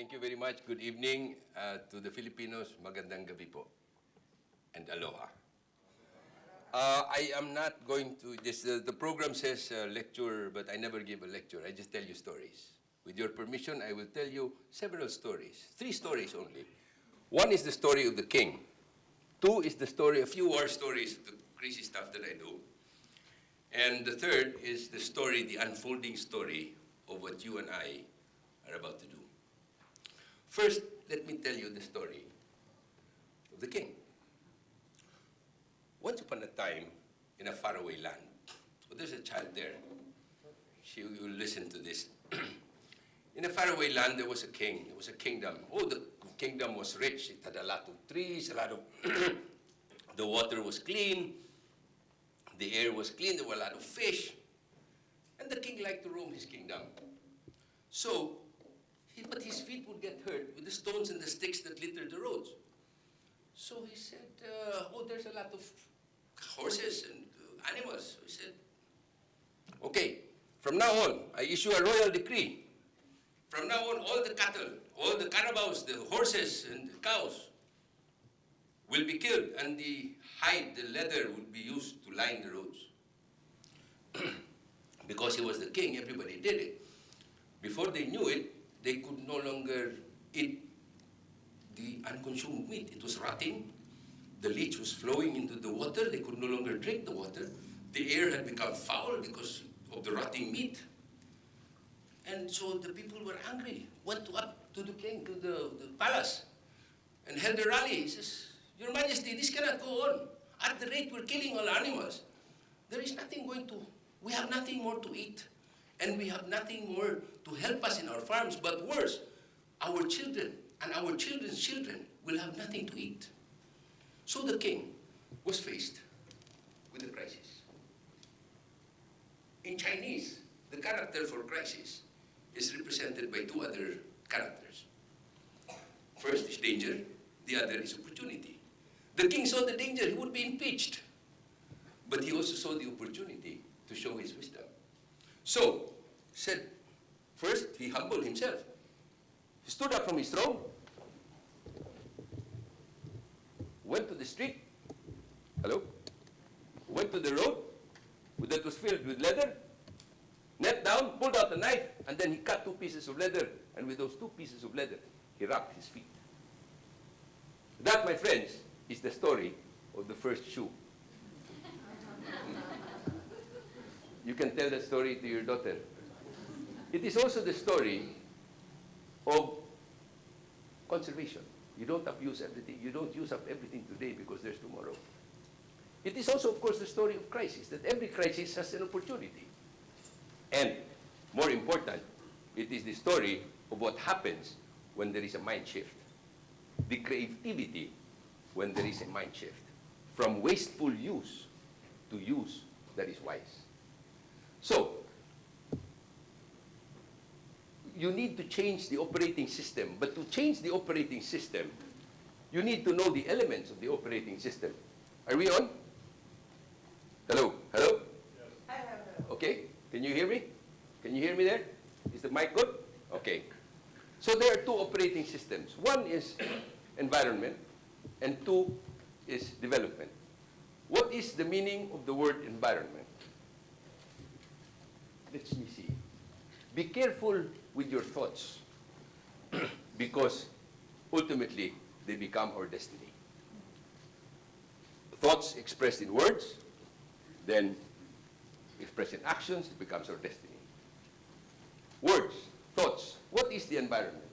Thank you very much. Good evening to the Filipinos. Magandang gabi po. And aloha. I am not going to, the program says lecture, but I never give a lecture. I just tell you stories. With your permission, I will tell you several stories. 3 stories only. One is the story of the king. 2 is the story, a few war stories, the crazy stuff that I do. And the 3rd is the story, the unfolding story of what you and I are about to do. First, let me tell you the story of the king. Once upon a time, in a faraway land, there's a child there. She will listen to this. In a faraway land, there was a king. There was a kingdom. Oh, the kingdom was rich. It had a lot of trees, a lot of... the water was clean. The air was clean. There were a lot of fish. And the king liked to roam his kingdom. So, but his feet would get hurt with the stones and the sticks that littered the roads. So he said, oh, there's a lot of horses and animals. So he said, okay, from now on, I issue a royal decree. From now on, all the cattle, all the carabaos, the horses and the cows will be killed, and the hide, the leather, would be used to line the roads. Because he was the king, everybody did it. Before they knew it, they could no longer eat the unconsumed meat. It was rotting. The leech was flowing into the water. They could no longer drink the water. The air had become foul because of the rotting meat. And so the people were angry, went up to the king, to the palace, and held a rally. He says, Your Majesty, this cannot go on. At the rate we're killing all animals, there is nothing going to, we have nothing more to eat. And we have nothing more to help us in our farms, but worse, our children and our children's children will have nothing to eat. So the king was faced with a crisis. In Chinese, the character for crisis is represented by 2 other characters. First is danger, the other is opportunity. The king saw the danger, he would be impeached. But he also saw the opportunity to show his wisdom. So, said, first, he humbled himself. He stood up from his throne, went to the street, went to the road that was filled with leather, knelt down, pulled out a knife, and then he cut 2 pieces of leather, and with those 2 pieces of leather, he wrapped his feet. That, my friends, is the story of the first shoe. You can tell that story to your daughter. It is also the story of conservation. You don't abuse everything. You don't use up everything today because there's tomorrow. It is also, of course, the story of crisis, that every crisis has an opportunity. And more important, it is the story of what happens when there is a mind shift. The creativity when there is a mind shift. From wasteful use to use that is wise. So, you need to change the operating system. But to change the operating system, you need to know the elements of the operating system. Are we on? Hello? Hello? Yes. Okay. Can you hear me? Can you hear me there? Is the mic good? Okay. So there are 2 operating systems. One is environment, and 2 is development. What is the meaning of the word environment? Let me see. Be careful with your thoughts because ultimately they become our destiny. Thoughts expressed in words, then expressed in actions, it becomes our destiny. Words, thoughts. What is the environment?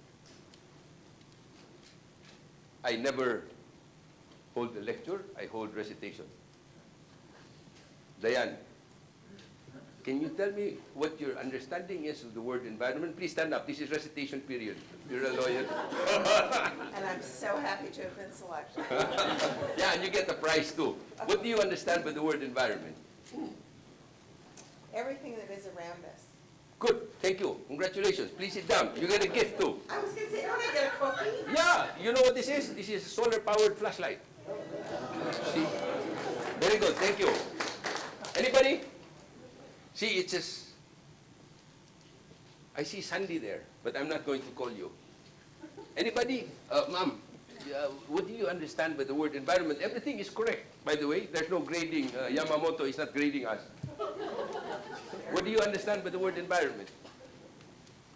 I never hold a lecture, I hold recitation. Diane, can you tell me what your understanding is of the word environment? Please stand up. This is recitation period. You're a lawyer. And I'm so happy to have been selected. Yeah, and you get the prize too. What do you understand by the word environment? Everything that is around us. Good. Thank you. Congratulations. Please sit down. You get a gift too. I was going to say, don't I get a cookie? Yeah. You know what this is? This is a solar-powered flashlight. See? Very good. Thank you. Anybody? See, it says, I see Sandy there, but I'm not going to call you. Anybody? Ma'am, what do you understand by the word environment? Everything is correct, by the way. There's no grading. Yamamoto is not grading us. What do you understand by the word environment?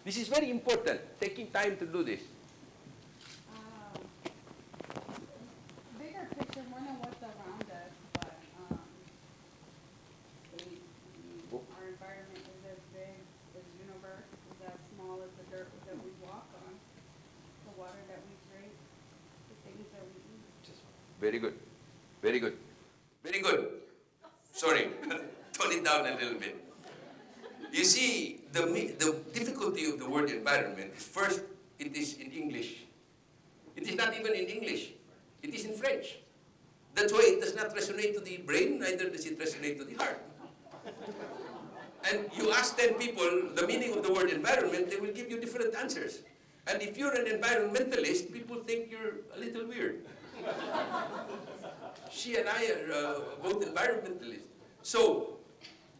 This is very important, taking time to do this. Bigger picture, more than what's around us, but our environment is as big as the universe, is as small as the dirt that we walk on, the water that we drink, the things that we eat. Very good. Very good. Very good. Sorry, tone it down a little bit. You see, the difficulty of the word environment is first, it is in English. It is not even in English. It is in French. That's why it does not resonate to the brain, neither does it resonate to the heart. And you ask 10 people the meaning of the word environment, they will give you different answers. And if you're an environmentalist, people think you're a little weird. She and I are both environmentalists. So,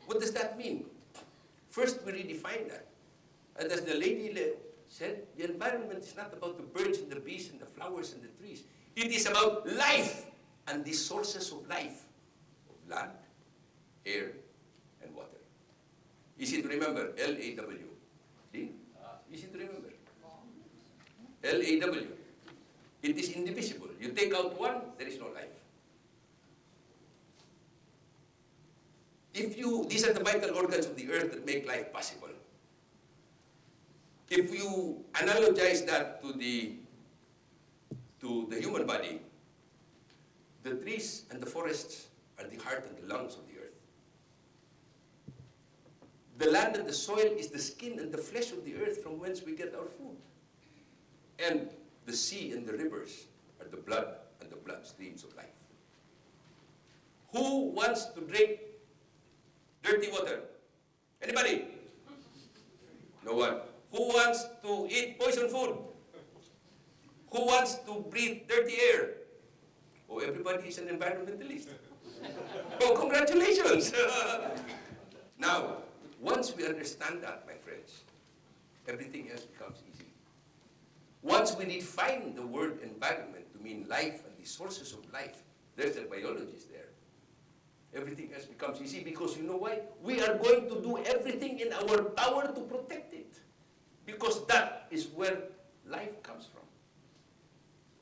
what does that mean? First, we redefine that. And as the lady said, the environment is not about the birds and the bees and the flowers and the trees. It is about life and the sources of life, of land, air, and water. Easy to remember, L-A-W. See? Easy to remember. L-A-W. It is indivisible. You take out one, there is no life. These are the vital organs of the earth that make life possible. If you analogize that to the human body, the trees and the forests are the heart and the lungs of the earth. The land and the soil is the skin and the flesh of the earth from whence we get our food. And the sea and the rivers are the blood and the blood streams of life. Who wants to drink dirty water? Anybody? No one. Who wants to eat poison food? Who wants to breathe dirty air? Oh, everybody is an environmentalist. Oh, congratulations! Now, once we understand that, my friends, everything else becomes easy. Once we define the word environment to mean life and the sources of life, there's a biologist there. Everything else becomes easy because you know why? We are going to do everything in our power to protect it. Because that is where life comes from.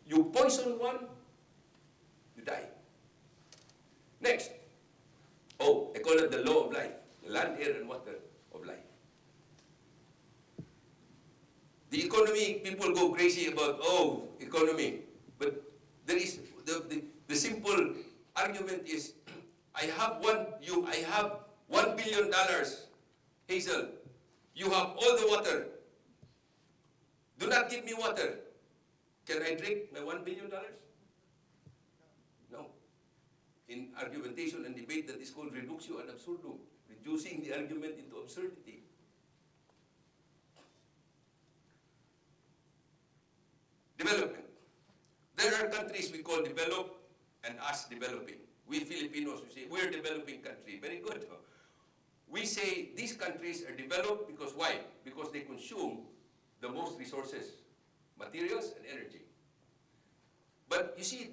You poison one, you die. Next. Oh, I call it the law of life. The land, air, and water of life. The economy, people go crazy about, oh, economy. But there is, the simple argument is, I have $1 billion, Hazel. You have all the water. Do not give me water. Can I drink my $1 billion? No. In argumentation and debate, that is called reductio ad absurdum, reducing the argument into absurdity. Development. There are countries we call developed and us developing. We Filipinos, we say, we're a developing country. Very good. We say these countries are developed because why? Because they consume the most resources, materials and energy. But you see,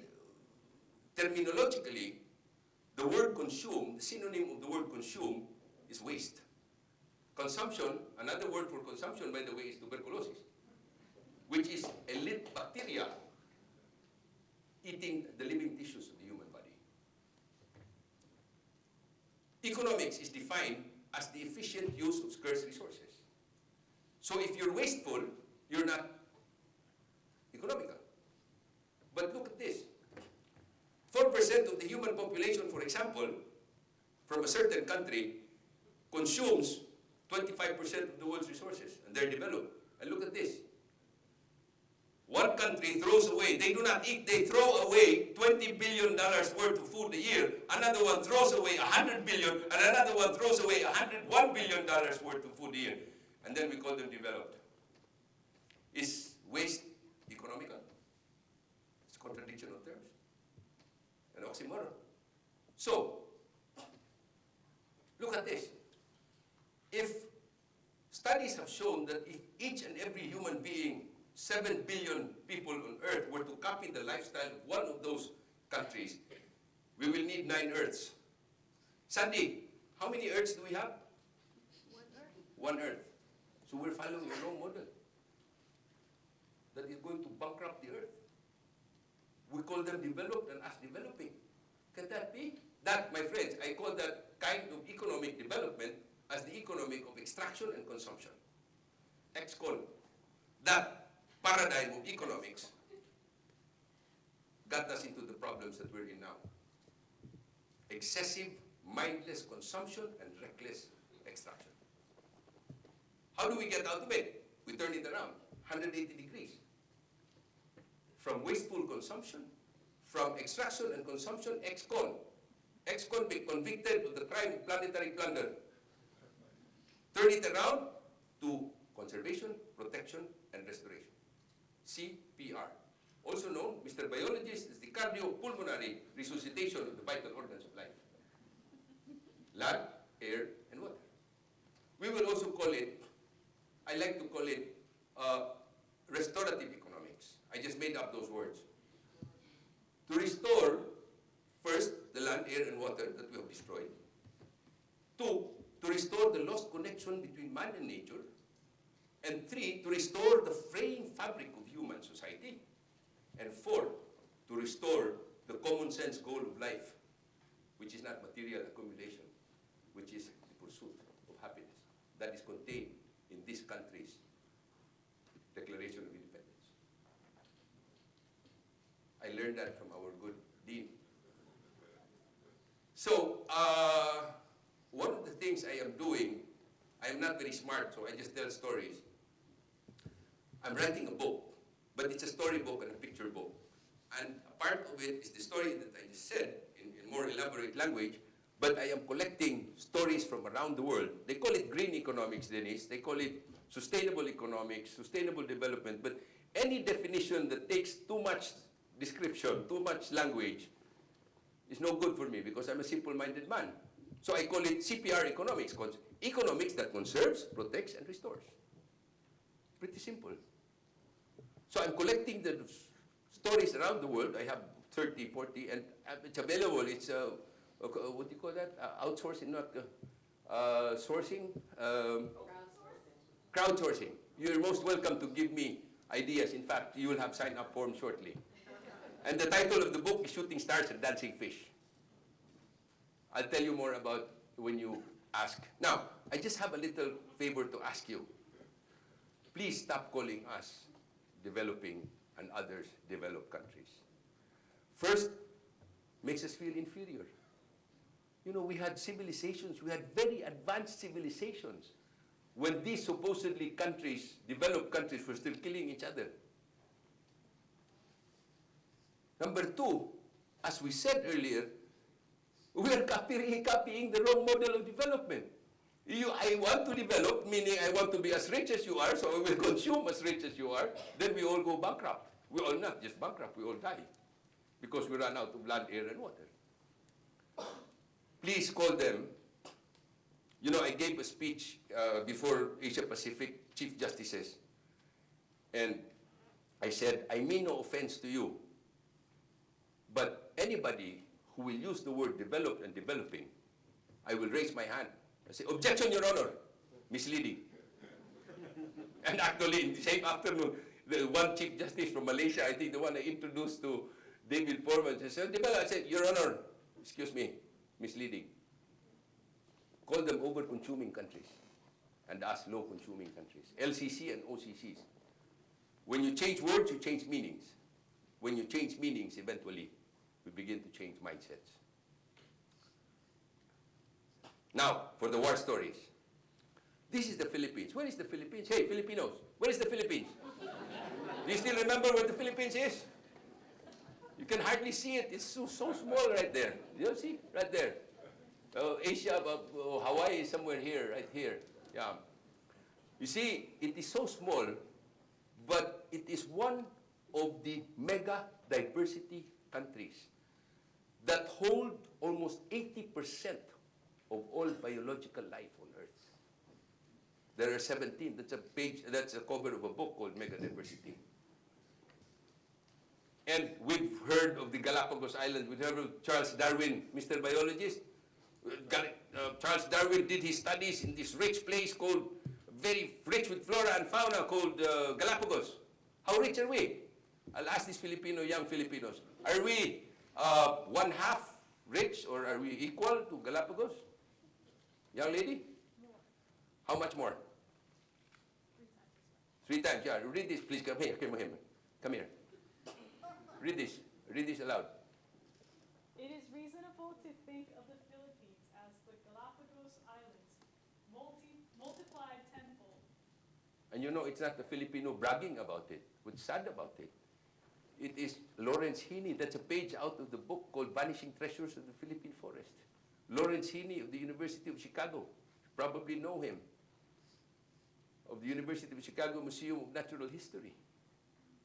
terminologically, the word consume, the synonym of the word consume is waste. Consumption, another word for consumption, by the way, is tuberculosis, which is a lit bacteria eating the living tissues of the human body. Economics is defined as the efficient use of scarce resources. So if you're wasteful, you're not economical. But look at this. 4% of the human population, for example, from a certain country, consumes 25% of the world's resources, and they're developed. And look at this. One country throws away, they do not eat, they throw away $20 billion worth of food a year. Another one throws away $100 billion, and another one throws away $101 billion worth of food a year. And then we call them developed. Is waste economical? It's a contradiction of terms. An oxymoron. So, look at this. If studies have shown that if each and every human being 7 billion people on Earth were to copy the lifestyle of one of those countries, we will need 9 Earths. Sandy, how many Earths do we have? 1 Earth. 1 Earth. So we're following a wrong model that is going to bankrupt the Earth. We call them developed and us developing. Can that be? That, my friends, I call that kind of economic development as the economic of extraction and consumption. Ex-col. That paradigm of economics got us into the problems that we're in now. Excessive, mindless consumption and reckless extraction. How do we get out of it? We turn it around, 180 degrees. From wasteful consumption, from extraction and consumption, ex-convict, convicted of the crime of planetary plunder. Turn it around to conservation, protection, and restoration. CPR. Also known, Mr. Biologist, as the cardiopulmonary resuscitation of the vital organs of life. Land, air, and water. We will also call it, I like to call it, restorative economics. I just made up those words. To restore, first, the land, air, and water that we have destroyed. 2, to restore the lost connection between man and nature. And 3, to restore the fraying fabric of human society. And 4, to restore the common sense goal of life, which is not material accumulation, which is the pursuit of happiness. That is contained in this country's Declaration of Independence. I learned that from our good dean. So, one of the things I am doing, I am not very smart, so I just tell stories. I'm writing a book, but it's a storybook and a picture book. And a part of it is the story that I just said in more elaborate language, but I am collecting stories from around the world. They call it green economics, Denise. They call it sustainable economics, sustainable development. But any definition that takes too much description, too much language, is no good for me because I'm a simple-minded man. So I call it CPR economics, economics that conserves, protects, and restores. Pretty simple. So I'm collecting the stories around the world. I have 30, 40, and it's available. It's, what do you call that? Outsourcing, not sourcing? Crowdsourcing. You're most welcome to give me ideas. In fact, you will have sign-up forms shortly. And the title of the book is Shooting Stars and Dancing Fish. I'll tell you more about when you ask. Now, I just have a little favor to ask you. Please stop calling us developing and others developed countries. First, makes us feel inferior. You know, we had civilizations, we had very advanced civilizations when these supposedly countries, developed countries, were still killing each other. Number 2, as we said earlier, we are copying the wrong model of development. I want to develop, meaning I want to be as rich as you are, so I will consume as rich as you are, then we all go bankrupt. We all not just bankrupt, we all die because we run out of land, air, and water. Please call them. You know, I gave a speech before Asia Pacific Chief Justices, and I said, I mean no offense to you, but anybody who will use the word developed and developing, I will raise my hand. I say, objection, Your Honor, misleading. And actually, in the same afternoon, the one Chief Justice from Malaysia, I think the one I introduced to David Foreman, said, I said, Your Honor, excuse me, misleading. Call them over-consuming countries and us low-consuming countries, LCC and OCCs. When you change words, you change meanings. When you change meanings, eventually, we begin to change mindsets. Now, for the war stories. This is the Philippines. Where is the Philippines? Hey, Filipinos, where is the Philippines? Do you still remember where the Philippines is? You can hardly see it. It's so small right there. You see? Right there. Asia, Hawaii is somewhere here, right here. Yeah. You see, it is so small, but it is one of the mega diversity countries that hold almost 80% of all biological life on Earth. There are 17. That's a page. That's a cover of a book called Mega Diversity. And we've heard of the Galapagos Islands. We've heard of Charles Darwin, Mr. Biologist. Charles Darwin did his studies in this rich place called, very rich with flora and fauna, called Galapagos. How rich are we? I'll ask these young Filipinos, are we one half rich, or are we equal to Galapagos? Young lady? More. How much more? 3 times. 3 times, yeah. Read this, please. Come here, come here. Come here. Read this. Read this aloud. It is reasonable to think of the Philippines as the Galapagos Islands, multiplied tenfold. And you know, it's not the Filipino bragging about it. What's sad about it? It is Lawrence Heaney. That's a page out of the book called Vanishing Treasures of the Philippine Forest. Lawrence Heaney of the University of Chicago. You probably know him. Of the University of Chicago Museum of Natural History.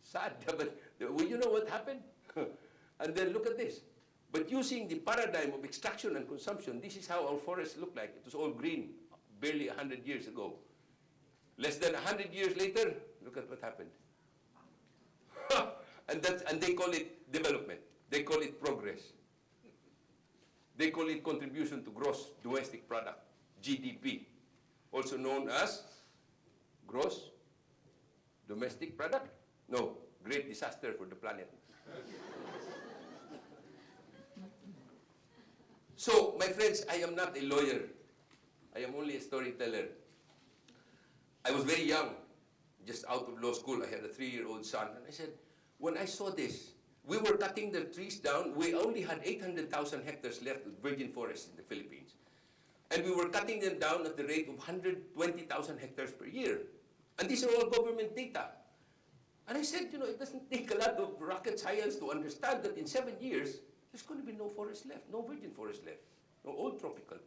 Sad, but well, you know what happened? And then look at this. But using the paradigm of extraction and consumption, this is how our forests look like. It was all green barely 100 years ago. Less than 100 years later, look at what happened. And they call it development. They call it progress. They call it contribution to gross domestic product, GDP, also known as gross domestic product. No, great disaster for the planet. So, my friends, I am not a lawyer. I am only a storyteller. I was very young, just out of law school. I had a 3-year-old son. And I said, when I saw this, we were cutting the trees down. We only had 800,000 hectares left of virgin forests in the Philippines. And we were cutting them down at the rate of 120,000 hectares per year. And these are all government data. And I said, you know, it doesn't take a lot of rocket science to understand that in 7 years, there's going to be no forest left, no virgin forest left, no old tropical.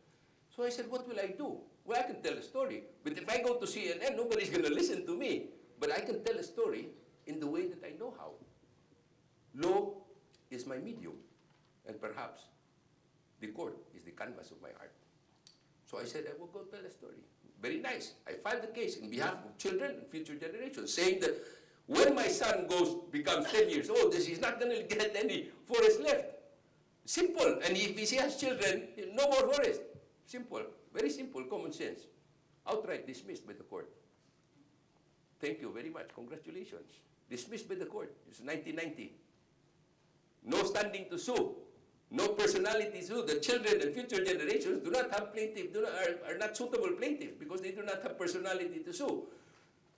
So I said, what will I do? Well, I can tell a story. But if I go to CNN, nobody's going to listen to me. But I can tell a story in the way that I know how. Law is my medium. And perhaps the court is the canvas of my art. So I said, I will go tell a story. Very nice. I filed the case in behalf of children and future generations, saying that when my son becomes 10 years old, he's not going to get any forest left. Simple. And if he has children, no more forest. Simple. Very simple, common sense. Outright dismissed by the court. Thank you very much. Congratulations. Dismissed by the court. It's 1990. No standing to sue. No personality to sue. The children and future generations do not have plaintiff, are not suitable plaintiffs because they do not have personality to sue.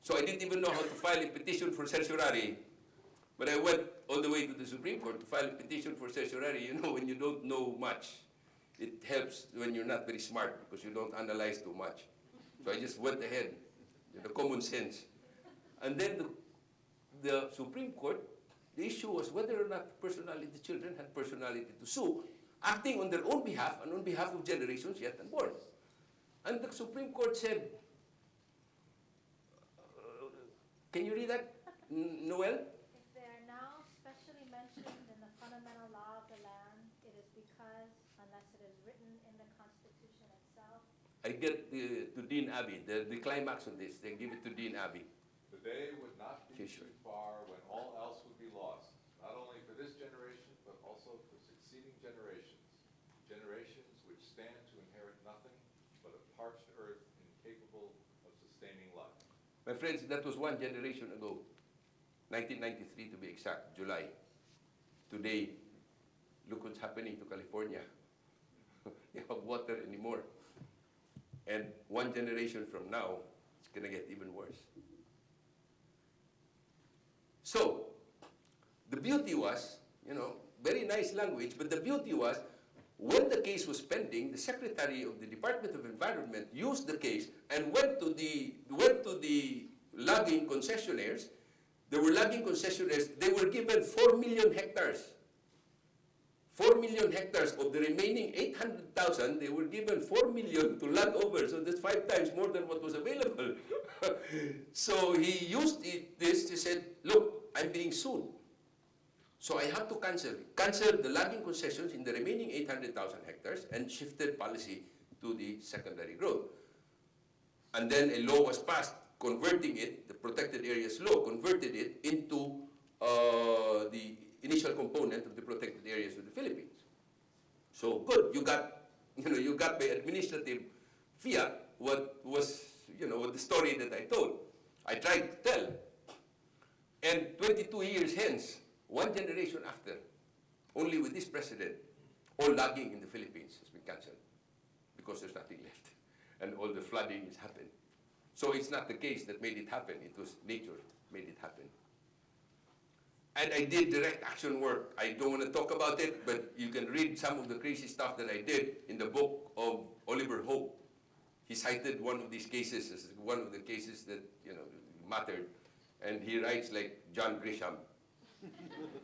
So I didn't even know how to file a petition for certiorari. But I went all the way to the Supreme Court to file a petition for certiorari. You know, when you don't know much, it helps when you're not very smart because you don't analyze too much. So I just went ahead, the common sense. And then the Supreme Court, the issue was whether or not the children had personality to sue, acting on their own behalf and on behalf of generations yet unborn. And the Supreme Court said, can you read that, Noel? If they are now specially mentioned in the fundamental law of the land, it is because, unless it is written in the Constitution itself. I get to Dean Abbey, the climax of this. They give it to Dean Abbey. The day would not be Sure. too far when all else would be lost, not only for this generation, but also for succeeding generations. Generations which stand to inherit nothing but a parched earth incapable of sustaining life. My friends, that was 1 generation ago, 1993 to be exact, July. Today, look what's happening to California. They have water anymore. And 1 generation from now, it's going to get even worse. So, the beauty was, you know, very nice language, but the beauty was, when the case was pending, the Secretary of the Department of Environment used the case and went to the logging concessionaires. There were logging concessionaires. They were given 4 million hectares. 4 million hectares of the remaining 800,000, they were given 4 million to log over. So that's 5 times more than what was available. So he used this. He said, look, I'm being sued. So I have to cancel the logging concessions in the remaining 800,000 hectares and shifted policy to the secondary growth. And then a law was passed converting it, the protected areas law, converted it into the initial component of the protected areas of the Philippines. So good, you got by administrative fiat what was, what the story that I told. I tried to tell. And 22 years hence, one generation after, only with this president, all logging in the Philippines has been cancelled because there's nothing left. And all the flooding has happened. So it's not the case that made it happen. It was nature made it happen. And I did direct action work. I don't want to talk about it, but you can read some of the crazy stuff that I did in the book of Oliver Hope. He cited one of these cases as one of the cases that, mattered. And he writes like John Grisham.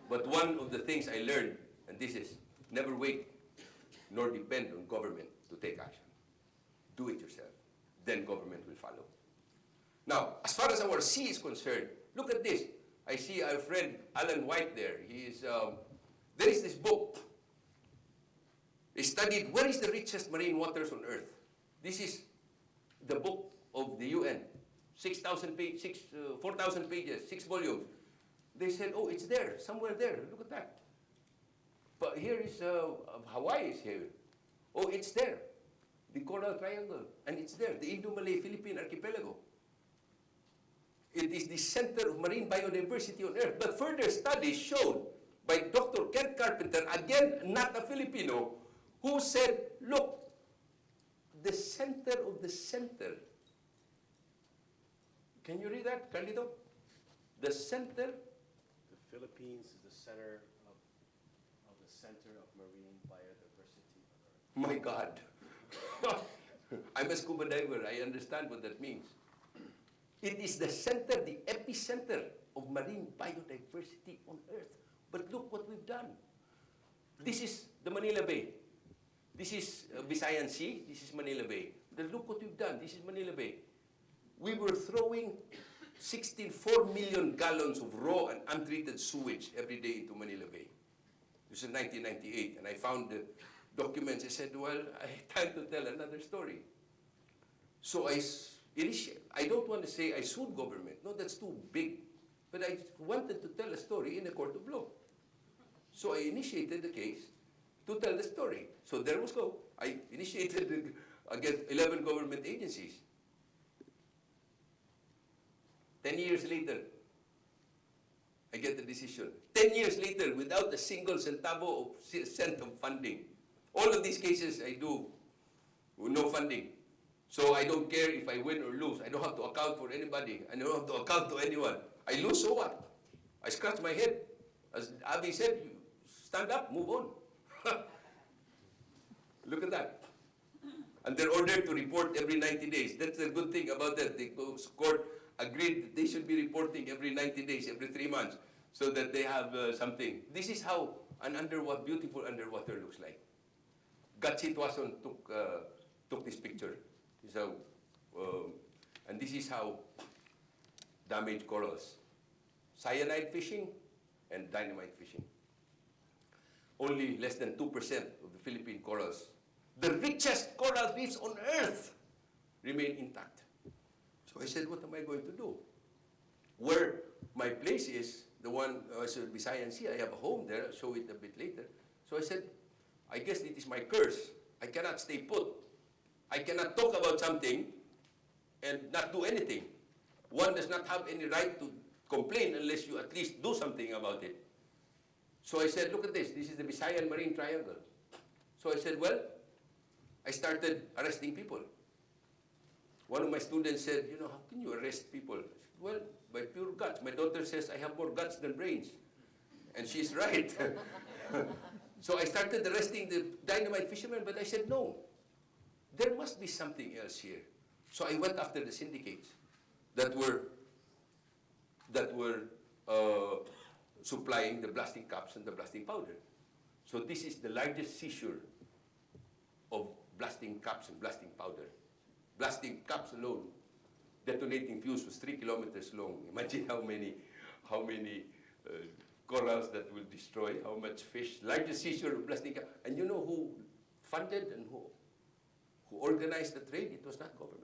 But one of the things I learned, and this is, never wait nor depend on government to take action. Do it yourself. Then government will follow. Now, as far as our sea is concerned, look at this. I see our friend Alan White there. There is this book. He studied where is the richest marine waters on earth. This is the book of the UN. 4,000 pages, 6 volumes. They said, oh, it's there, somewhere there. Look at that. But here is, Hawaii is here. Oh, it's there. The Coral Triangle, and it's there. The Indo-Malay Philippine Archipelago. It is the center of marine biodiversity on earth. But further studies showed by Dr. Kent Carpenter, again, not a Filipino, who said, look, the center of the center. Can you read that, Carlito? The center. The Philippines is the center of marine biodiversity on Earth. My God. I'm a scuba diver. I understand what that means. It is the center, the epicenter of marine biodiversity on Earth. But look what we've done. This is the Manila Bay. This is Visayan Sea. This is Manila Bay. But look what we've done. This is Manila Bay. We were throwing 4 million gallons of raw and untreated sewage every day into Manila Bay. This is 1998, and I found the documents. I said, well, I have time to tell another story. So I don't want to say I sued government. No, that's too big. But I wanted to tell a story in a court of law. So I initiated the case to tell the story. So there was go. I initiated against 11 government agencies. 10 years later, I get the decision. 10 years later, without a single centavo of cent of funding. All of these cases I do with no funding. So I don't care if I win or lose. I don't have to account for anybody. I don't have to account to anyone. I lose, so what? I scratch my head. As Avi said, you stand up, move on. Look at that. And they're ordered to report every 90 days. That's the good thing about that. The court agreed that they should be reporting every 90 days, every 3 months, so that they have something. This is how an beautiful underwater looks like. Gatsit Wasson took this picture. So, and this is how damaged corals. Cyanide fishing and dynamite fishing. Only less than 2% of the Philippine corals, the richest coral reefs on earth, remain intact. So I said, what am I going to do? Where my place is, the one, Visayan Sea, I have a home there, I'll show it a bit later. So I said, I guess it is my curse. I cannot stay put. I cannot talk about something and not do anything. One does not have any right to complain unless you at least do something about it. So I said, look at this. This is the Visayan Marine Triangle. So I said, well, I started arresting people. One of my students said, how can you arrest people? I said, well, by pure guts. My daughter says I have more guts than brains. And she's right. So I started arresting the dynamite fishermen, but I said, no. There must be something else here. So I went after the syndicates that were supplying the blasting caps and the blasting powder. So this is the largest seizure of blasting caps and blasting powder. Blasting caps alone, detonating fuse was 3 kilometers long. Imagine how many corals that will destroy, how much fish. Largest seizure of blasting caps. And you know who funded and who organized the trade? It was not government.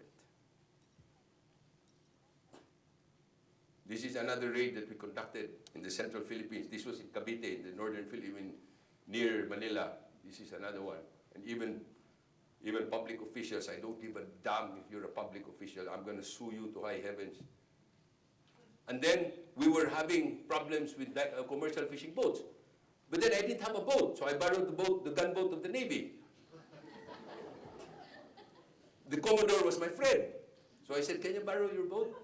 This is another raid that we conducted in the central Philippines. This was in Cavite, in the northern Philippines, near Manila. This is another one. And even public officials, I don't give a damn if you're a public official. I'm going to sue you to high heavens. And then we were having problems with commercial fishing boats. But then I didn't have a boat, so I borrowed the gunboat of the Navy. The Commodore was my friend. So I said, can you borrow your boat?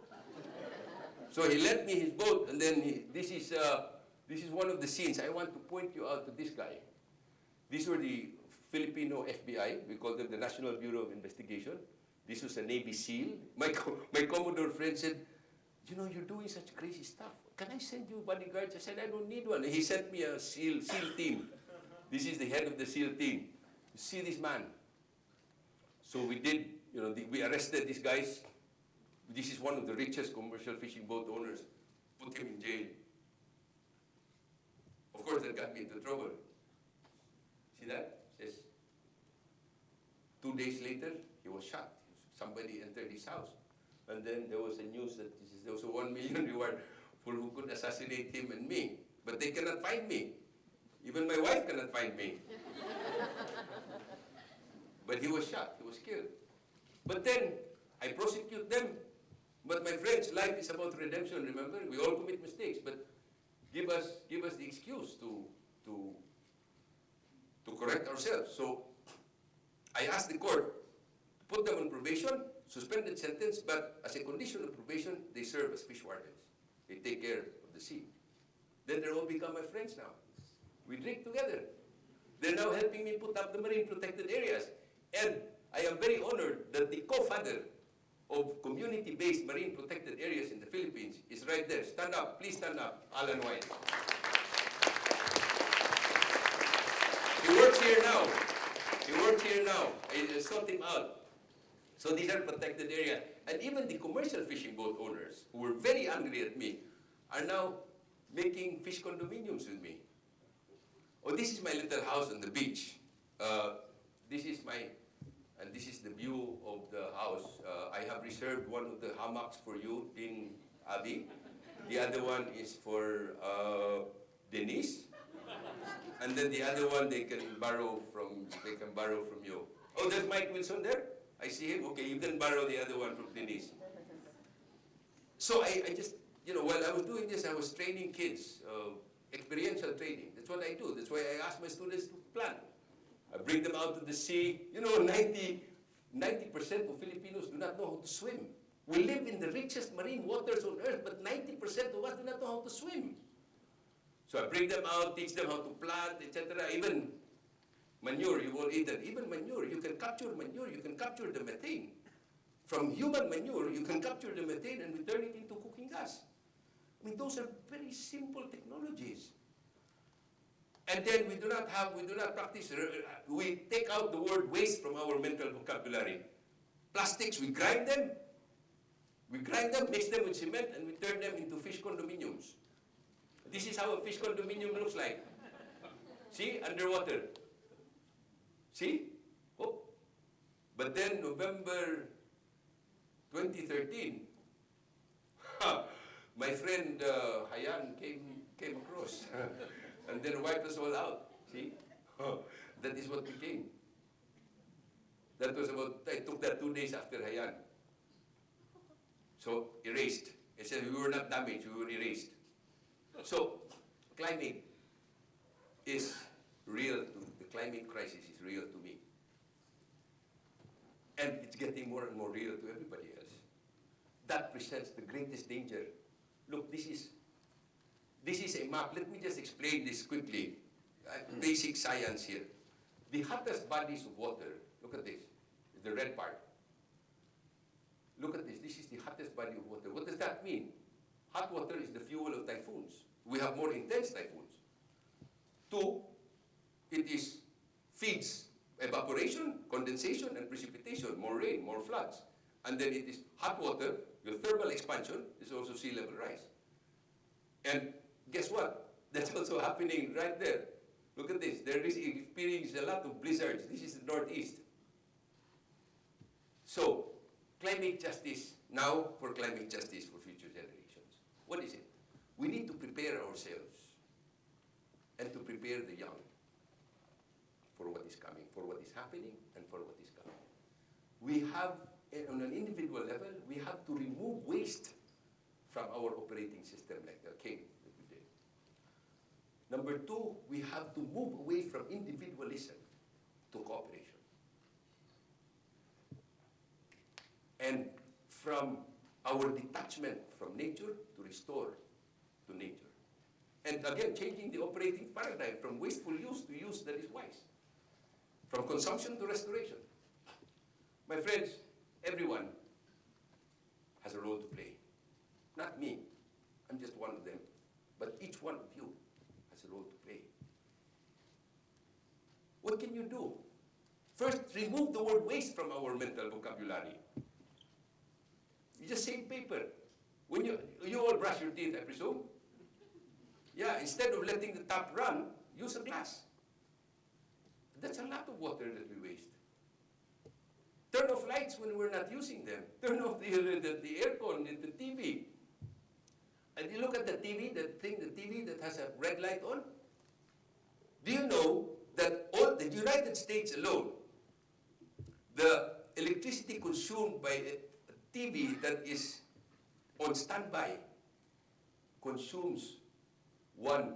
So he lent me his boat, and then this is one of the scenes. I want to point you out to this guy. These were the Filipino FBI. We called them the National Bureau of Investigation. This was a Navy SEAL. My Commodore friend said, you know, you're doing such crazy stuff. Can I send you bodyguards? I said, I don't need one. And he sent me a SEAL team. This is the head of the SEAL team. You see this man? So we did, you know, we arrested these guys. This is one of the richest commercial fishing boat owners. Put him in jail. Of course, that got me into trouble. See that? It says, 2 days later, he was shot. Somebody entered his house. And then there was a news that there was a 1 million reward for who could assassinate him and me. But they cannot find me. Even my wife cannot find me. But he was shot. He was killed. But then, I prosecute them. But my friends, life is about redemption, remember? We all commit mistakes, but give us the excuse to correct ourselves. So I asked the court to put them on probation, suspended sentence, but as a condition of probation, they serve as fish wardens. They take care of the sea. Then they all become my friends now. We drink together. They're now helping me put up the marine protected areas. And I am very honored that the co-father of community-based marine protected areas in the Philippines is right there. Stand up, please stand up, Alan White. He works here now. He works here now. I sought him out. So these are protected areas. And even the commercial fishing boat owners, who were very angry at me, are now making fish condominiums with me. Oh, this is my little house on the beach. This is the view of the house. I have reserved one of the hammocks for you, Dean Abby. The other one is for Denise. And then the other one they can borrow from you. Oh, there's Mike Wilson there? I see him. Okay, you can borrow the other one from Denise. So I just, you know, while I was doing this, I was training kids, experiential training. That's what I do. That's why I ask my students to plan. I bring them out to the sea. You know, 90% of Filipinos do not know how to swim. We live in the richest marine waters on earth, but 90% of us do not know how to swim. So I bring them out, teach them how to plant, etc. Even manure, you've all eaten. Even manure, you can capture manure, you can capture the methane. From human manure, you can capture the methane and we turn it into cooking gas. I mean, those are very simple technologies. And then we do not practice, we take out the word waste from our mental vocabulary. Plastics, we grind them, mix them with cement, and we turn them into fish condominiums. This is how a fish condominium looks like. See, underwater. See? Oh. But then November 2013, my friend Hayan came across. And then wiped us all out. See? That is what became. That was I took that 2 days after Hayan. So, erased. It said we were not damaged, we were erased. So, climate is real. The climate crisis is real to me. And it's getting more and more real to everybody else. That presents the greatest danger. Look, this is a map. Let me just explain this quickly. Basic science here. The hottest bodies of water, look at this, the red part. Look at this. This is the hottest body of water. What does that mean? Hot water is the fuel of typhoons. We have more intense typhoons. 2, it feeds evaporation, condensation, and precipitation, more rain, more floods. And then it is hot water, your thermal expansion is also sea level rise. And guess what? That's also happening right there. Look at this. There is experiencing a lot of blizzards. This is the Northeast. So, climate justice now for climate justice for future generations. What is it? We need to prepare ourselves and to prepare the young for what is coming, for what is happening, and for what is coming. We have, on an individual level, we have to remove waste from our operating system like the king that we did. Number two, we have to move away from individualism to cooperation. And from our detachment from nature to restore to nature. And again, changing the operating paradigm from wasteful use to use that is wise. From consumption to restoration. My friends, everyone has a role to play. Not me, I'm just one of them. But each one of you has a role to play. What can you do? First, remove the word waste from our mental vocabulary. You just save paper. When you all brush your teeth, I presume? Yeah, instead of letting the tap run, use a glass. That's a lot of water that we waste. Turn off lights when we're not using them. Turn off the aircon, the TV. And you look at the TV, the TV that has a red light on. Do you know that all the United States alone, the electricity consumed by a TV that is on standby consumes 1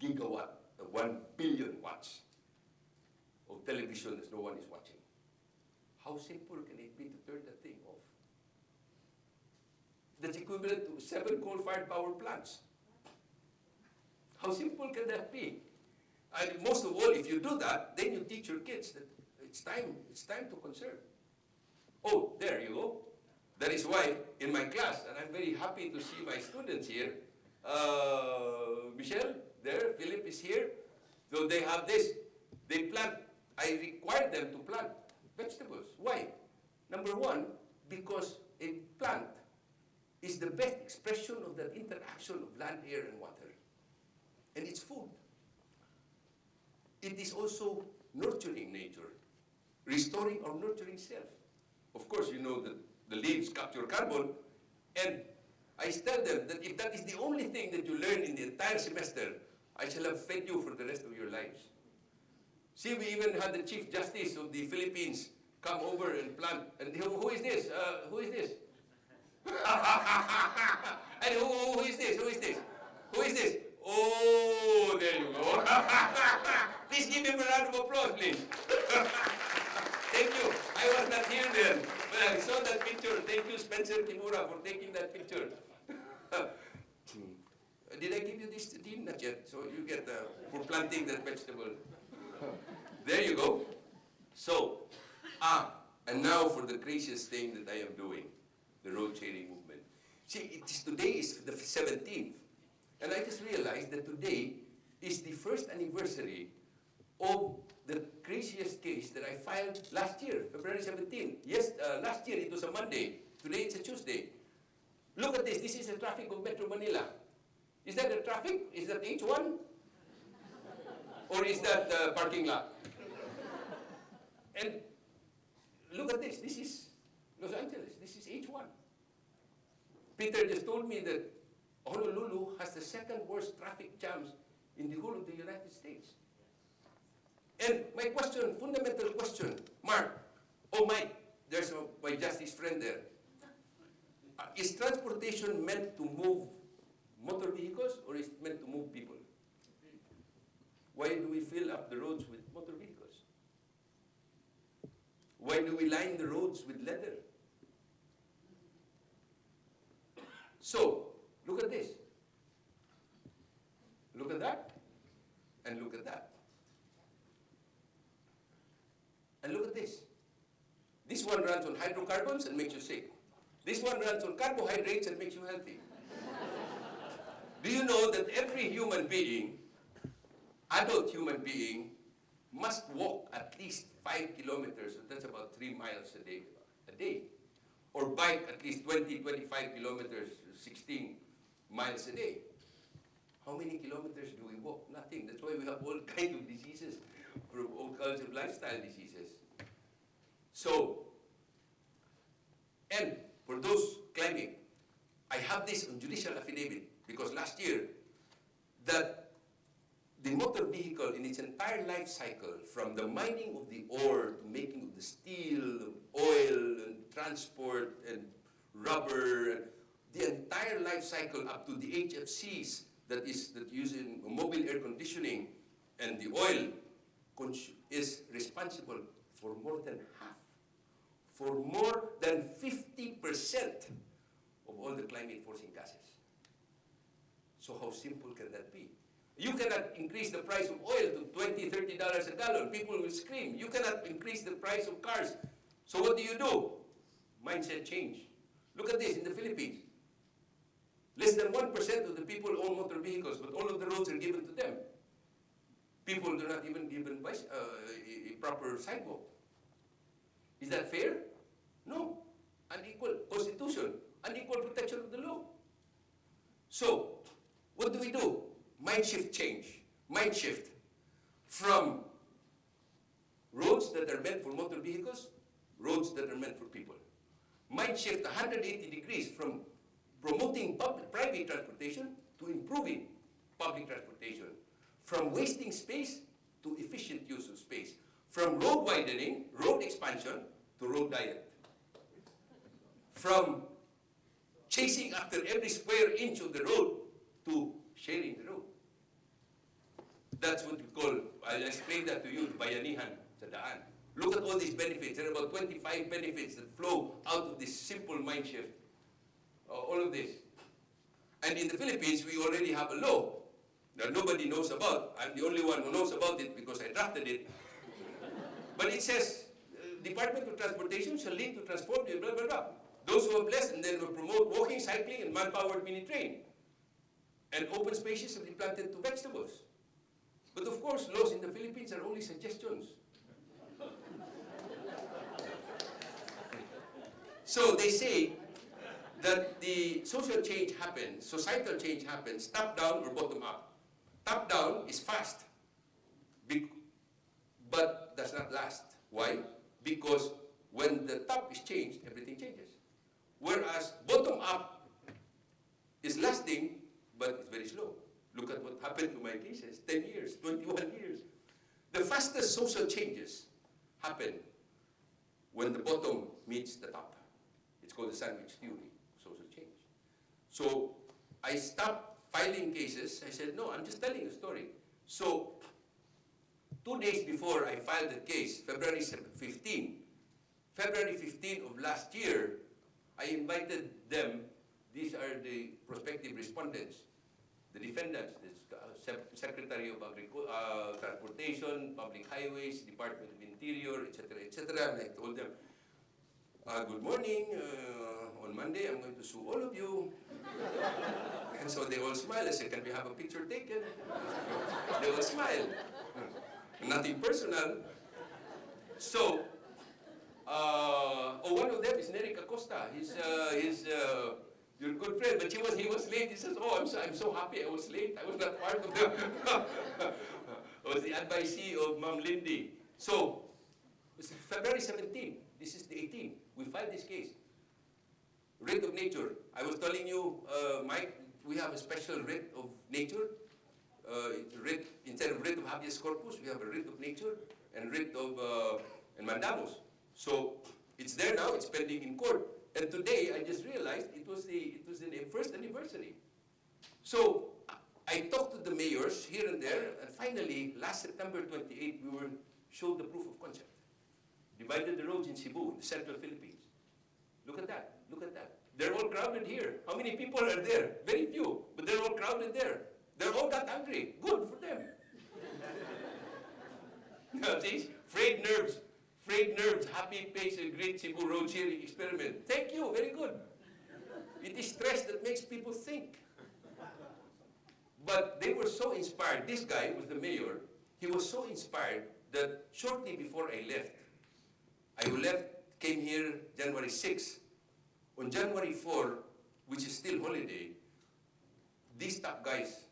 gigawatt, 1 billion watts of television that no one is watching. How simple can it be to turn that thing off? That's equivalent to 7 coal-fired power plants. How simple can that be? And most of all, if you do that, then you teach your kids that it's time to conserve. Oh, there you go. That is why in my class, and I'm very happy to see my students here, Michelle, there, Philip is here. So they have this. They plant. I require them to plant vegetables. Why? Number one, because a plant is the best expression of that interaction of land, air, and water. And it's food. It is also nurturing nature, restoring or nurturing self. Of course, you know that the leaves capture carbon, and I tell them that if that is the only thing that you learn in the entire semester, I shall have fed you for the rest of your lives. See, we even had the Chief Justice of the Philippines come over and plant. And who is this? Who is this? And who is this? Who is this? Who is this? Oh, there you go. Please give him a round of applause, please. Thank you. I was not here then, but I saw that picture. Thank you, Spencer Kimura, for taking that picture. Did I give you this, Dean? Not yet. So you get for planting that vegetable. There you go. So, and now for the craziest thing that I am doing, the road sharing movement. See, today is the 17th, and I just realized that today is the first anniversary of the craziest case that I filed last year, February 17th. Yes, last year it was a Monday. Today it's a Tuesday. Look at this. This is the traffic of Metro Manila. Is that the traffic? Is that H1? Or is that parking lot? And look at this. This is Los Angeles. This is H1. Peter just told me that Honolulu has the second worst traffic jams in the whole of the United States. And my question, fundamental question, Mark, oh Mike, there's my justice friend there. Is transportation meant to move motor vehicles or is it meant to move people? Why do we fill up the roads with motor vehicles? Why do we line the roads with leather? So, look at this. Look at that. And look at that. And look at this. This one runs on hydrocarbons and makes you sick. This one runs on carbohydrates and makes you healthy. Do you know that every human being, adult human being, must walk at least 5 kilometers, so that's about 3 miles a day, or bike at least 20, 25 kilometers, 16 miles a day. How many kilometers do we walk? Nothing. That's why we have all kinds of diseases, from all kinds of lifestyle diseases. So, and for those climbing, I have this on judicial affidavit because last year, that the motor vehicle in its entire life cycle, from the mining of the ore to making of the steel, oil, and transport, and rubber, and the entire life cycle up to the HFCs that use in mobile air conditioning, and the oil is responsible for more than half, for more than 50% of all the climate-forcing gases. So how simple can that be? You cannot increase the price of oil to $20, $30 a gallon. People will scream. You cannot increase the price of cars. So what do? Mindset change. Look at this in the Philippines. Less than 1% of the people own motor vehicles, but all of the roads are given to them. People do not even given a proper sidewalk. Is that fair? No. Unequal constitution, unequal protection of the law. So, what do? Mind shift change. Mind shift from roads that are meant for motor vehicles, roads that are meant for people. Mind shift 180 degrees from promoting private transportation to improving public transportation. From wasting space to efficient use of space. From road widening, road expansion, to road diet. From chasing after every square inch of the road to sharing the road. That's what we call, I'll explain that to you, bayanihan sa daan. Look at all these benefits. There are about 25 benefits that flow out of this simple mind shift. All of this. And in the Philippines, we already have a law that nobody knows about. I'm the only one who knows about it because I drafted it. But it says, Department of Transportation shall lead to transform the blah, blah, blah. Those who have less, and then will promote walking, cycling, and man-powered mini train. And open spaces will be planted to vegetables. But of course, laws in the Philippines are only suggestions. So they say that the social change happens, societal change happens, top-down or bottom-up. Top-down is fast, but does not last. Why? Because when the top is changed, everything changes. Whereas bottom-up is lasting, but it's very slow. Look at what happened to my cases, 10 years, 21 years. The fastest social changes happen when the bottom meets the top. It's called the sandwich theory, social change. So I stopped filing cases. I said, no, I'm just telling a story. So 2 days before I filed the case, February 15 of last year, I invited them. These are the prospective respondents, the defendants, the Secretary of Transportation, Public Highways, Department of Interior, etc., etc. And I told them, good morning, on Monday I'm going to sue all of you. And so they all smile. I said, can we have a picture taken? They all smile. Nothing personal. So, one of them is Nery Acosta. He's your good friend, but he was late. He says, oh, I'm so happy I was late. I was not part of the, I was the advisee of Ma'am Lindy. So, it's February 17. This is the 18th. We filed this case. Writ of nature. I was telling you, Mike, we have a special writ of nature. Instead of writ of habeas corpus, we have a writ of nature and writ of and mandamus. So it's there now. It's pending in court. And today, I just realized it was the first anniversary. So I talked to the mayors here and there, and finally, last September 28, we were showed the proof of concept. Divided the roads in Cebu, in the central Philippines. Look at that. Look at that. They're all crowded here. How many people are there? Very few, but they're all crowded there. They're all that hungry. Good for them. See? Frayed nerves, happy pace, a great Cebu road sharing experiment. Thank you, very good. It is stress that makes people think. But they were so inspired. This guy was the mayor. He was so inspired that shortly before I left, came here January 6. On January 4, which is still holiday, these top guys,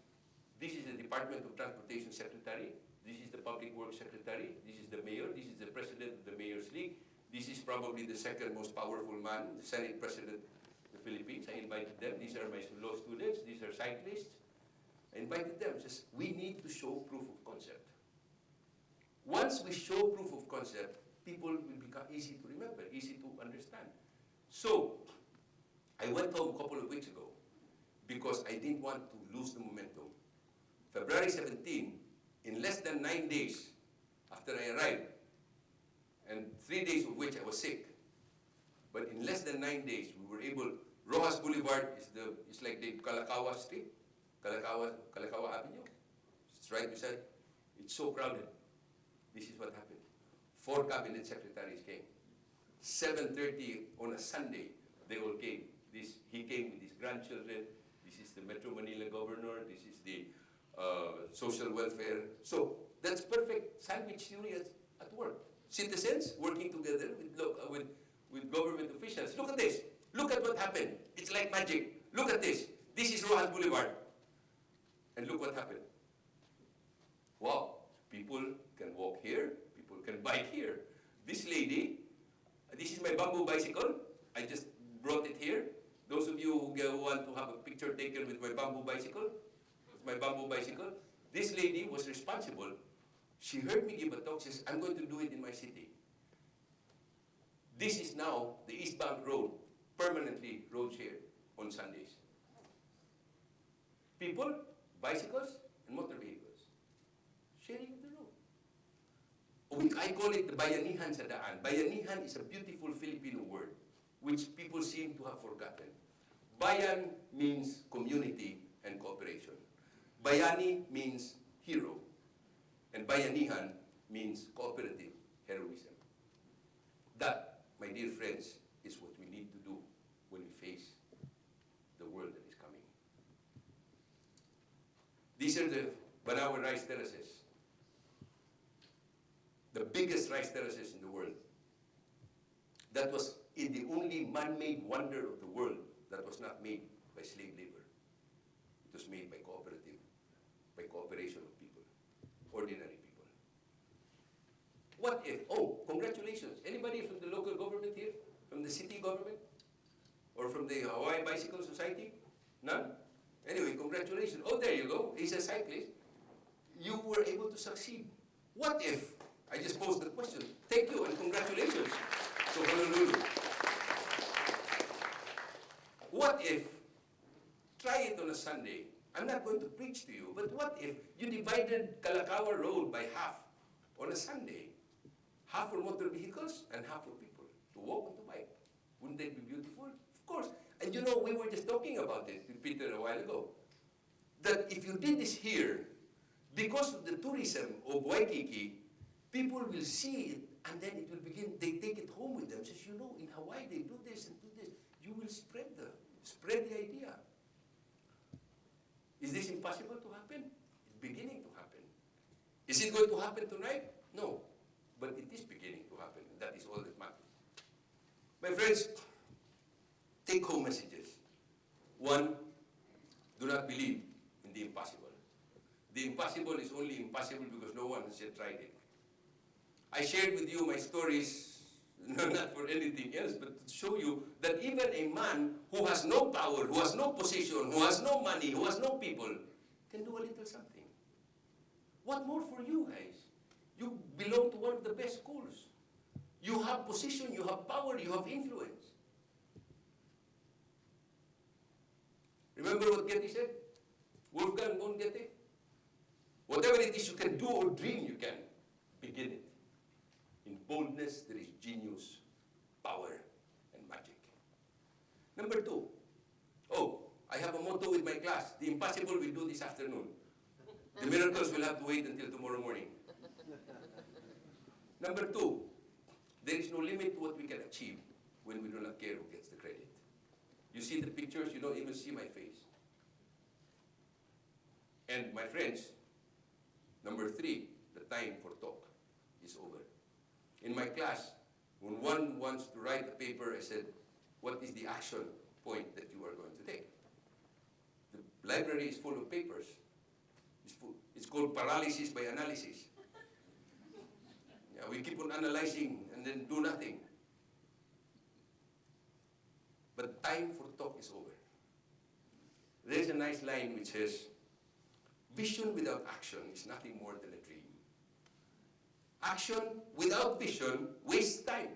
this is the Department of Transportation Secretary, this is the Public Works Secretary, this is the mayor, this is the president of the Mayor's League, this is probably the second most powerful man, the Senate President of the Philippines. I invited them. These are my law students. These are cyclists. I invited them. Just, we need to show proof of concept. Once we show proof of concept, people will become easy to remember, easy to understand. So, I went home a couple of weeks ago because I didn't want to lose the momentum. February 17, in less than 9 days after I arrived, and 3 days of which I was sick, but in less than 9 days, we were able, Rojas Boulevard is like the Kalakaua Street, Kalakaua Avenue. It's right beside, it's so crowded. This is what happened. 4 cabinet secretaries came. 7:30 on a Sunday, they all came. He came with his grandchildren. This is the Metro Manila governor. This is the social welfare. So that's perfect sandwich theory at work. Citizens working together with government officials. Look at this. Look at what happened. It's like magic. Look at this. This is Rojas Boulevard. And look what happened. Wow. People can walk here. People can bike here. This lady, this is my bamboo bicycle. I just brought it here. Those of you who want to have a picture taken with my bamboo bicycle, it's my bamboo bicycle. This lady was responsible. She heard me give a talk. She says, I'm going to do it in my city. This is now the East Bank Road, permanently road shared on Sundays. People, bicycles, and motor vehicles, sharing the road. I call it the bayanihan sa daan. Bayanihan is a beautiful Filipino word, which people seem to have forgotten. Bayan means community and cooperation. Bayani means hero. And bayanihan means cooperative heroism. That, my dear friends, is what we need to do when we face the world that is coming. These are the Banawan rice terraces. The biggest rice terraces in the world. That was the only man-made wonder of the world that was not made by slave labor. It was made by cooperation of people, ordinary people. What if, congratulations. Anybody from the local government here? From the city government? Or from the Hawaii Bicycle Society? None? Anyway, congratulations. Oh, there you go. He's a cyclist. You were able to succeed. What if, I just posed the question. Thank you and congratulations to Honolulu. What if, try it on a Sunday. I'm not going to preach to you, but what if you divided Kalakaua Road by half on a Sunday? Half for motor vehicles and half for people to walk and to bike. Wouldn't that be beautiful? Of course. And you know, we were just talking about it with Peter a while ago. That if you did this here, because of the tourism of Waikiki, people will see it and then it will begin, they take it home with them. Says, you know, in Hawaii they do this and do this. You will spread the idea. Is this impossible to happen? It's beginning to happen. Is it going to happen tonight? No. But it is beginning to happen, and that is all that matters. My friends, take home messages. One, do not believe in the impossible. The impossible is only impossible because no one has yet tried it. I shared with you my stories, not for anything else, but to show you that even a man who has no power, who has no position, who has no money, who has no people, can do a little something. What more for you guys? You belong to one of the best schools. You have position, you have power, you have influence. Remember what Getty said? Wolfgang von Goethe? Whatever it is you can do or dream, you can. Begin it. In boldness, there is genius, power, and magic. Number two, I have a motto with my class. The impossible we do this afternoon. The miracles will have to wait until tomorrow morning. Number two, there is no limit to what we can achieve when we do not care who gets the credit. You see the pictures, you don't even see my face. And my friends, number three, the time for talk is over. In my class, when one wants to write a paper, I said, what is the action point that you are going to take? The library is full of papers. It's called paralysis by analysis. Yeah, we keep on analyzing and then do nothing. But time for talk is there's a nice line which says, vision without action is nothing more than a dream. Action without vision wastes time.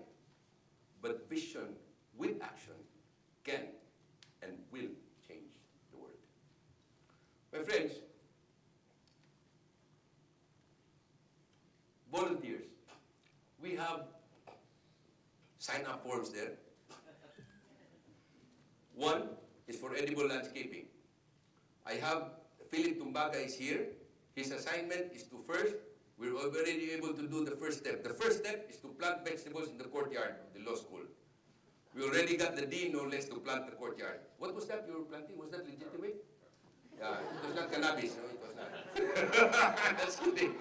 But vision with action can and will change the world. My friends, volunteers, we have sign-up forms there. One is for edible landscaping. I have Philip Tumbaga is here. His assignment is to first, we're already able to do the first step. The first step is to plant vegetables in the courtyard of the law school. We already got the dean, no less, to plant the courtyard. What was that you were planting? Was that legitimate? Yeah, it was not cannabis, no, it was not. That's kidding.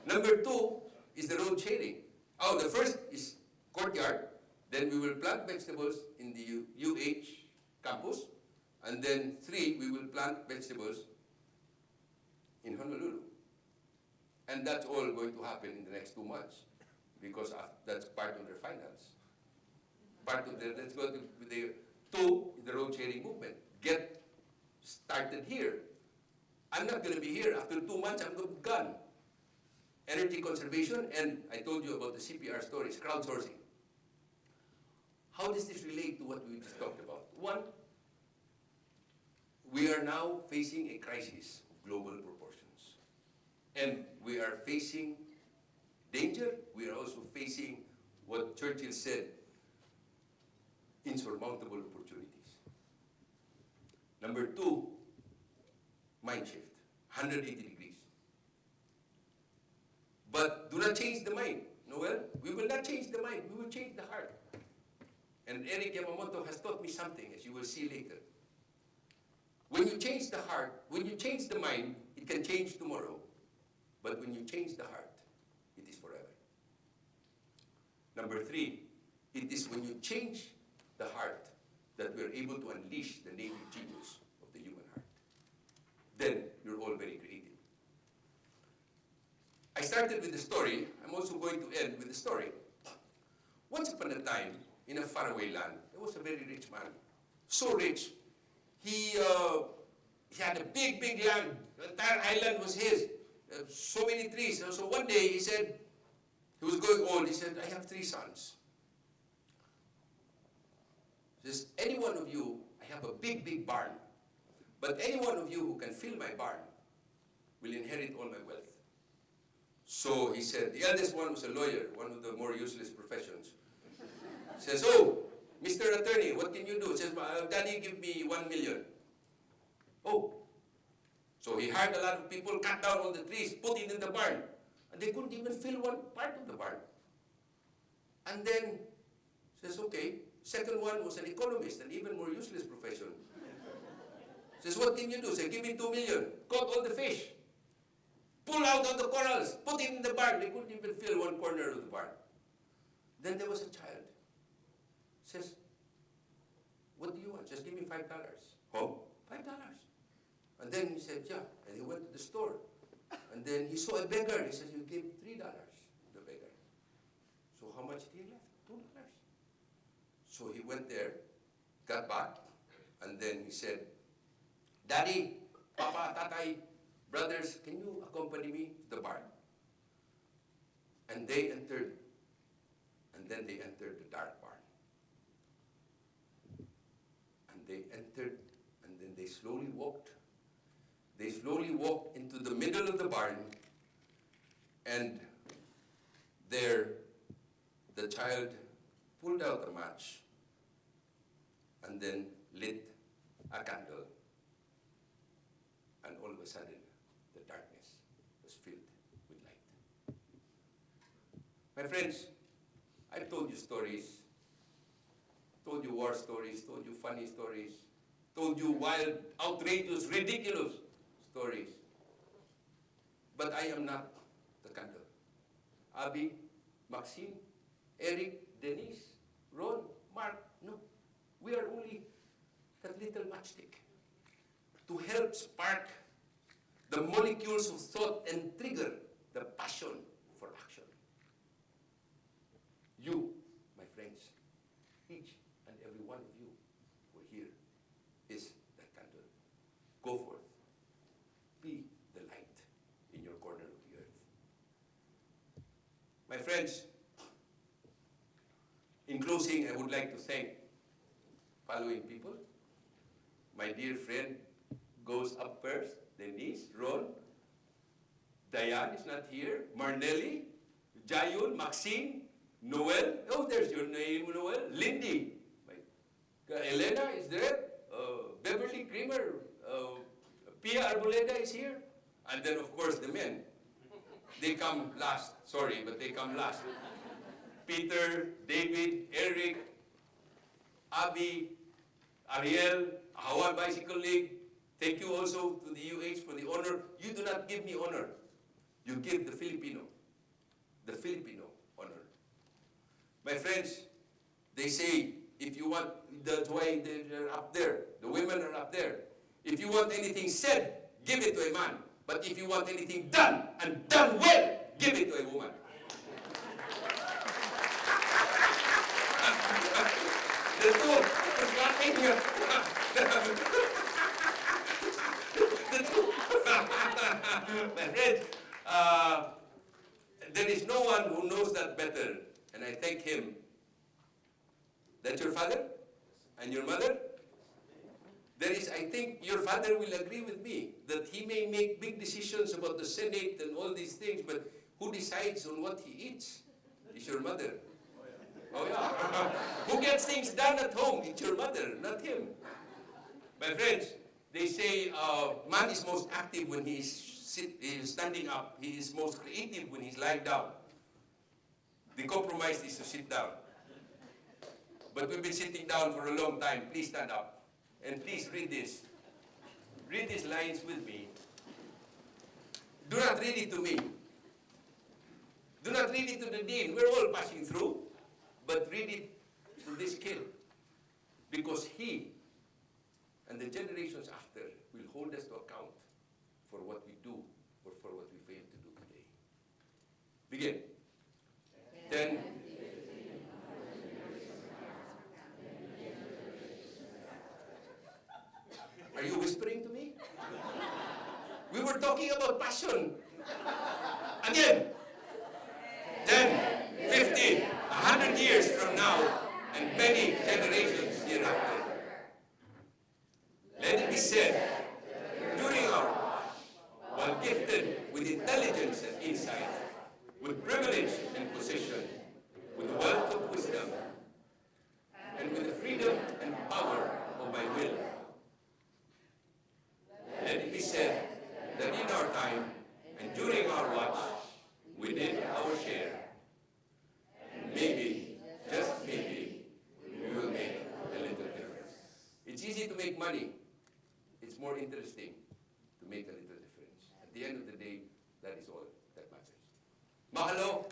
Number two is the road shading. Oh, the first is courtyard. Then we will plant vegetables in the UH campus. And then 3, we will plant vegetables in Honolulu. And that's all going to happen in the next 2 months because that's part of their finance. Part of their, let's go to the 2, the road sharing movement. Get started here. I'm not going to be here. After 2 months, I'm gone. Energy conservation, and I told you about the CPR stories, crowdsourcing. How does this relate to what we just talked about? 1, we are now facing a crisis of global proportions. And we are facing danger. We are also facing what Churchill said, insurmountable opportunities. Number 2, mind shift, 180 degrees. But do not change the mind. Noel, we will not change the mind. We will change the heart. And Eric Yamamoto has taught me something, as you will see later. When you change the heart, when you change the mind, it can change tomorrow. But when you change the heart, it is forever. Number 3, it is when you change the heart that we are able to unleash the native genius of the human heart. Then you're all very creative. I started with the story. I'm also going to end with the story. Once upon a time, in a faraway land, there was a very rich man. So rich, he had a big, big land. The entire island was his. So many trees. So one day he said, he was going old, he said, I have 3 sons. He says, any one of you, I have a big, big barn. But any one of you who can fill my barn will inherit all my wealth. So he said, the eldest one was a lawyer, one of the more useless professions. He says, oh, Mr. Attorney, what can you do? He says, Daddy, give me 1 million. Oh. So he hired a lot of people, cut down all the trees, put it in the barn. And they couldn't even fill one part of the barn. And then, says, okay. Second one was an economist, an even more useless profession. Says, what can you do? Say, give me 2 million. Caught all the fish. Pull out all the corals. Put it in the barn. They couldn't even fill one corner of the barn. Then there was a child. Says, what do you want? Just give me $5. Oh, $5. And then he said, yeah. And he went to the store. And then he saw a beggar. He says, you gave $3 to the beggar. So how much did he left? $2. So he went there, got back, and then he said, Daddy, Papa, Tatay, brothers, can you accompany me to the barn? And they entered, and then they entered the dark barn. And they entered, and then they slowly walked. They slowly walked into the middle of the barn, and there the child pulled out a match and then lit a candle. And all of a sudden, the darkness was filled with light. My friends, I've told you stories, told you war stories, told you funny stories, told you wild, outrageous, ridiculous stories. But I am not the candle. Abby, Maxine, Eric, Denise, Ron, Mark, no. We are only that little matchstick to help spark the molecules of thought and trigger the passion for action. You, my friends, each and every one of you who are here is that candle. My friends, in closing, I would like to thank following people. My dear friend goes up first, Denise, Ron, Diane is not here, Marnelli, Jayul, Maxine, Noel, oh, there's your name, Noel, Lindy, Elena is there, Beverly Creamer, Pia Arboleda is here, and then of course the men. They come last, sorry, but they come last. Peter, David, Eric, Abby, Ariel, Hawaii Bicycle League. Thank you also to the UH for the honor. You do not give me honor. You give the Filipino honor. My friends, they say, if you want, that's why they're up there. The women are up there. If you want anything said, give it to a man. But if you want anything done, and done well, give it to a woman. The two is nothing here. The two. My friends, there is no one who knows that better, and I thank him. That's your father? And your mother? There is, I think your father will agree with me that he may make big decisions about the Senate and all these things, but who decides on what he eats? It's your mother. Oh yeah. Who gets things done at home? It's your mother, not him. My friends, they say man is most active when he is standing up. He is most creative when he's lying down. The compromise is to sit down. But we've been sitting down for a long time. Please stand up. And please read this. Read these lines with me. Do not read it to me. Do not read it to the dean. We're all passing through. But read it to this kid. Because he and the generations after will hold us to account for what we do or for what we fail to do today. Begin. 10. Are you whispering to me? We were talking about passion. Again. 10, 50, 100 years from now, and many generations hereafter. Let it be said, during our watch, while gifted with intelligence and insight, with privilege and position, with wealth of wisdom, and with the freedom and power of my will, let it be said that in our time and during our watch, we did our share. And maybe, just maybe, we will make a little difference. It's easy to make money. It's more interesting to make a little difference. At the end of the day, that is all that matters. Mahalo!